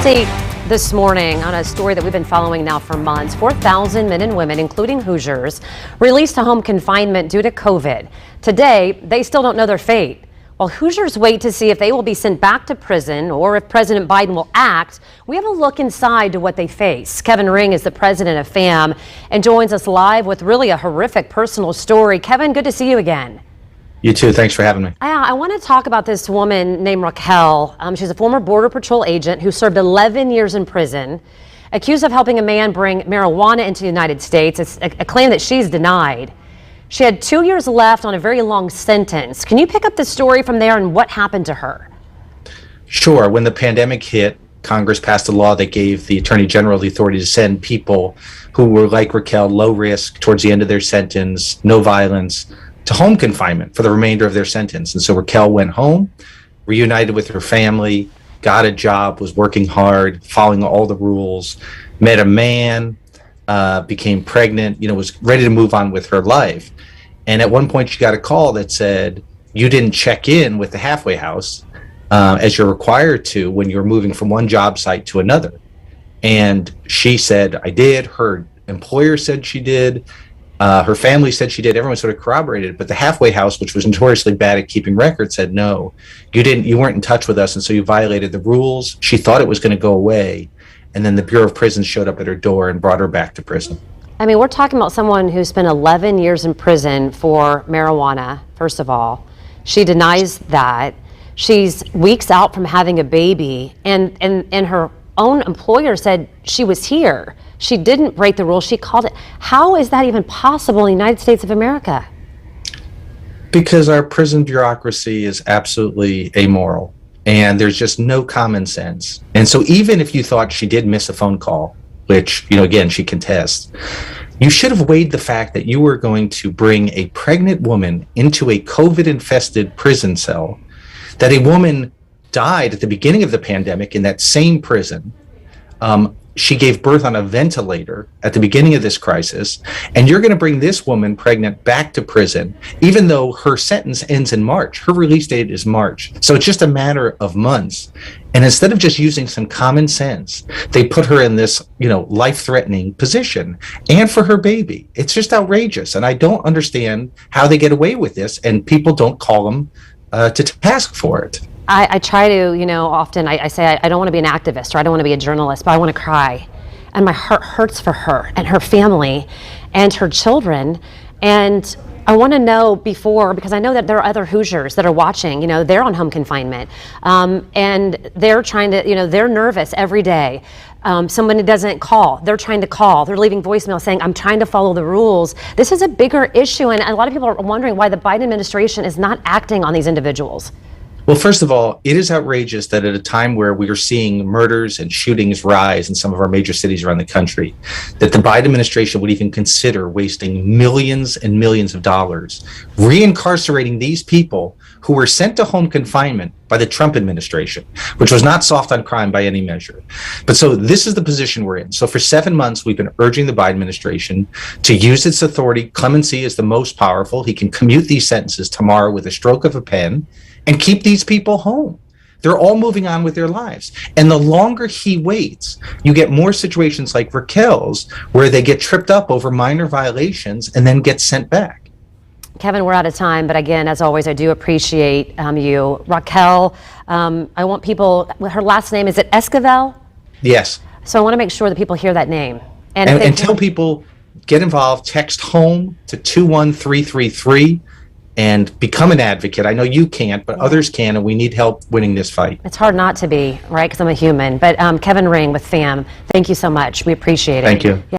Update this morning on a story that we've been following now for months. 4,000 men and women, including Hoosiers, released to home confinement due to COVID. Today, they still don't know their fate. While Hoosiers wait to see if they will be sent back to prison or if President Biden will act, we have a look inside to what they face. Kevin Ring is the president of FAM and joins us live with really a horrific personal story. Kevin, good to see you again. You too. Thanks for having me. I want to talk about this woman named Raquel. She's a former Border Patrol agent who served 11 years in prison, accused of helping a man bring marijuana into the United States. It's a claim that she's denied. She had 2 years left on a very long sentence. Can you pick up the story from there and what happened to her? Sure. When the pandemic hit, Congress passed a law that gave the Attorney General the authority to send people who were like Raquel, low risk, towards the end of their sentence, no violence, to home confinement for the remainder of their sentence. And so Raquel went home, reunited with her family, got a job, was working hard, following all the rules, met a man, became pregnant, was ready to move on with her life. And at one point she got a call that said, you didn't check in with the halfway house as you're required to when you're moving from one job site to another. And she said, I did. Her employer said she did. Her family said she did. Everyone sort of corroborated it. But the halfway house, which was notoriously bad at keeping records, said, no, you weren't in touch with us. And so you violated the rules. She thought it was going to go away. And then the Bureau of Prisons showed up at her door and brought her back to prison. I mean, we're talking about someone who spent 11 years in prison for marijuana, first of all. She denies that. She's weeks out from having a baby. And her own employer said she was here. She didn't break the rules. She called it. How is that even possible in the United States of America? Because our prison bureaucracy is absolutely amoral. And there's just no common sense. And so even if you thought she did miss a phone call, which, again, she contests, you should have weighed the fact that you were going to bring a pregnant woman into a COVID-infested prison cell, that a woman died at the beginning of the pandemic in that same prison. She gave birth on a ventilator at the beginning of this crisis, and you're going to bring this woman pregnant back to prison, even though her sentence ends in March. Her release date is March. So it's just a matter of months. And instead of just using some common sense, they put her in this, life-threatening position, and for her baby. It's just outrageous. And I don't understand how they get away with this, and people don't call them to task for it. I try to, often I say I don't want to be an activist or I don't want to be a journalist, but I want to cry. And my heart hurts for her and her family and her children. And I want to know because I know that there are other Hoosiers that are watching, they're on home confinement. And they're trying to, they're nervous every day. Somebody doesn't call. They're trying to call. They're leaving voicemail saying, I'm trying to follow the rules. This is a bigger issue. And a lot of people are wondering why the Biden administration is not acting on these individuals. Well, first of all, it is outrageous that at a time where we are seeing murders and shootings rise in some of our major cities around the country, that the Biden administration would even consider wasting millions and millions of dollars reincarcerating these people who were sent to home confinement by the Trump administration, which was not soft on crime by any measure. But so this is the position we're in. So for 7 months, we've been urging the Biden administration to use its authority. Clemency is the most powerful. He can commute these sentences tomorrow with a stroke of a pen and keep these people home. They're all moving on with their lives. And the longer he waits, you get more situations like Raquel's where they get tripped up over minor violations and then get sent back. Kevin, we're out of time, but again, as always, I do appreciate you. Raquel, I want people, her last name, is it Esquivel? Yes. So I want to make sure that people hear that name. And tell people, get involved, text HOME to 21333 and become an advocate. I know you can't, but others can, and we need help winning this fight. It's hard not to be, right, because I'm a human. But Kevin Ring with FAM, thank you so much. We appreciate it. Thank you.